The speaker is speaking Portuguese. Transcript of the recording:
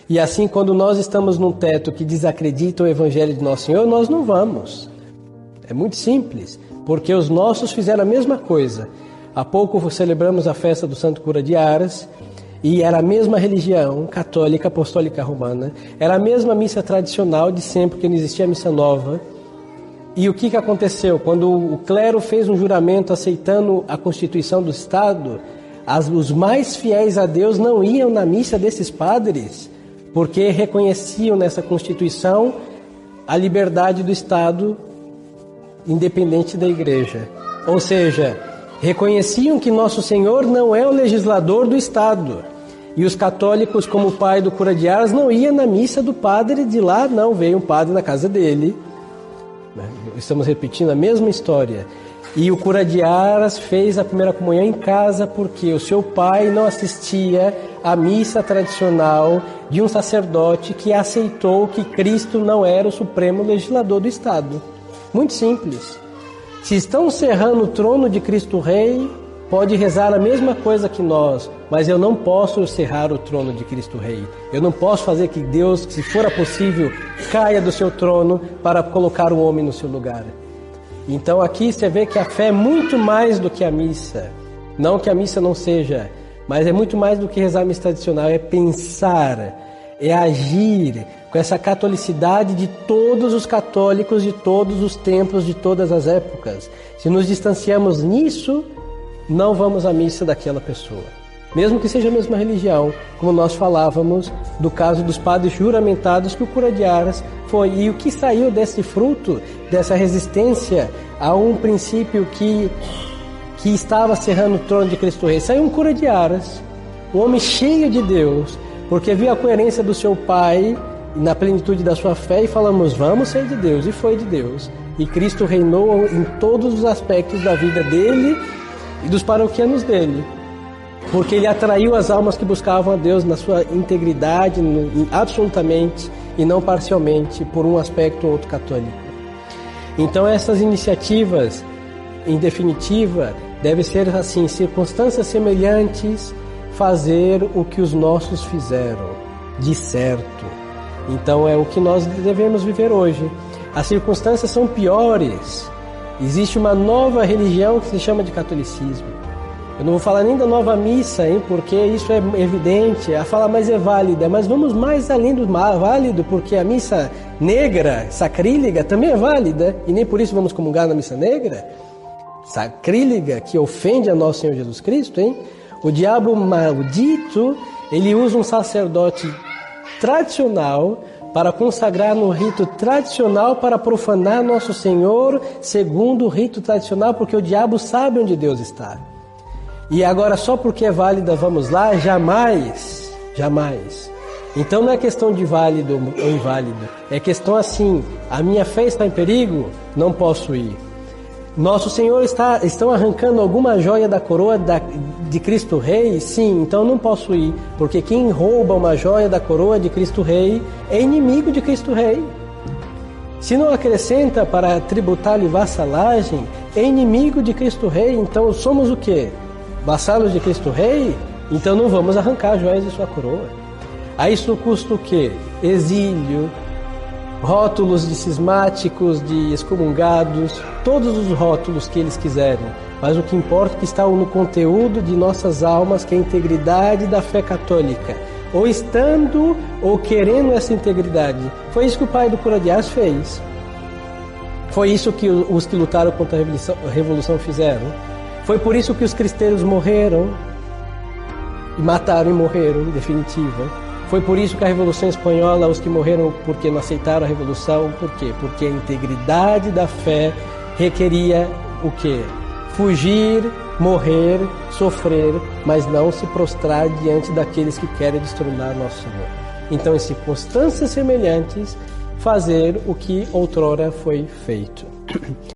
E assim, quando nós estamos num teto que desacredita o Evangelho de Nosso Senhor, nós não vamos. É muito simples, porque os nossos fizeram a mesma coisa. Há pouco celebramos a festa do Santo Cura de Aras, e era a mesma religião católica, apostólica romana, era a mesma missa tradicional de sempre, porque não existia missa nova. E o que aconteceu? Quando o clero fez um juramento aceitando a Constituição do Estado, os mais fiéis a Deus não iam na missa desses padres, porque reconheciam nessa Constituição a liberdade do Estado independente da Igreja. Ou seja, reconheciam que Nosso Senhor não é o legislador do Estado. E os católicos, como o pai do Cura de Aras, não iam na missa do padre de lá, não. Veio um padre na casa dele. Estamos repetindo a mesma história. E o Cura de Aras fez a primeira comunhão em casa porque o seu pai não assistia à missa tradicional de um sacerdote que aceitou que Cristo não era o supremo legislador do Estado. Muito simples. Se estão cerrando o trono de Cristo Rei, pode rezar a mesma coisa que nós, mas eu não posso cerrar o trono de Cristo Rei. Eu não posso fazer que Deus, se for possível, caia do seu trono para colocar o homem no seu lugar. Então aqui você vê que a fé é muito mais do que a missa. Não que a missa não seja, mas é muito mais do que rezar a missa tradicional. É pensar, é agir com essa catolicidade de todos os católicos, de todos os tempos, de todas as épocas. Se nos distanciamos nisso, não vamos à missa daquela pessoa. Mesmo que seja a mesma religião, como nós falávamos do caso dos padres juramentados que o Cura de Aras foi. E o que saiu desse fruto, dessa resistência a um princípio que estava cerrando o trono de Cristo Rei? Saiu um Cura de Aras, um homem cheio de Deus, porque viu a coerência do seu pai na plenitude da sua fé e falamos, vamos ser de Deus, e foi de Deus. E Cristo reinou em todos os aspectos da vida dele e dos paroquianos dele, porque ele atraiu as almas que buscavam a Deus na sua integridade, absolutamente e não parcialmente, por um aspecto ou outro católico. Então essas iniciativas, em definitiva, devem ser assim, circunstâncias semelhantes, fazer o que os nossos fizeram, de certo. Então é o que nós devemos viver hoje. As circunstâncias são piores. Existe uma nova religião que se chama de catolicismo. Eu não vou falar nem da nova missa, hein, porque isso é evidente. A fala mais é válida, mas vamos mais além do válido, porque a missa negra, sacrílega, também é válida, e nem por isso vamos comungar na missa negra. Sacrílega, que ofende a nosso Senhor Jesus Cristo, hein? O diabo maldito, ele usa um sacerdote tradicional para consagrar no rito tradicional, para profanar Nosso Senhor segundo o rito tradicional, porque o diabo sabe onde Deus está. E agora, só porque é válida, vamos lá? Jamais, jamais. Então não é questão de válido ou inválido, é questão assim, a minha fé está em perigo, não posso ir. Nosso Senhor estão arrancando alguma joia da coroa de Cristo Rei? Sim, então não posso ir, porque quem rouba uma joia da coroa de Cristo Rei é inimigo de Cristo Rei. Se não acrescenta para tributar-lhe vassalagem, é inimigo de Cristo Rei, então somos o quê? Vassalos de Cristo Rei? Então não vamos arrancar joias de sua coroa. A isso custa o quê? Exílio, rótulos de cismáticos, de excomungados, todos os rótulos que eles quiserem. Mas o que importa é que está no conteúdo de nossas almas, que é a integridade da fé católica. Ou estando ou querendo essa integridade. Foi isso que o pai do Cura de Aras fez. Foi isso que os que lutaram contra a Revolução fizeram. Foi por isso que os cristeiros morreram, e mataram e morreram, em definitiva. Foi por isso que a Revolução Espanhola, os que morreram porque não aceitaram a Revolução, por quê? Porque a integridade da fé requeria o quê? Fugir, morrer, sofrer, mas não se prostrar diante daqueles que querem destronar Nosso Senhor. Então, em circunstâncias semelhantes, fazer o que outrora foi feito.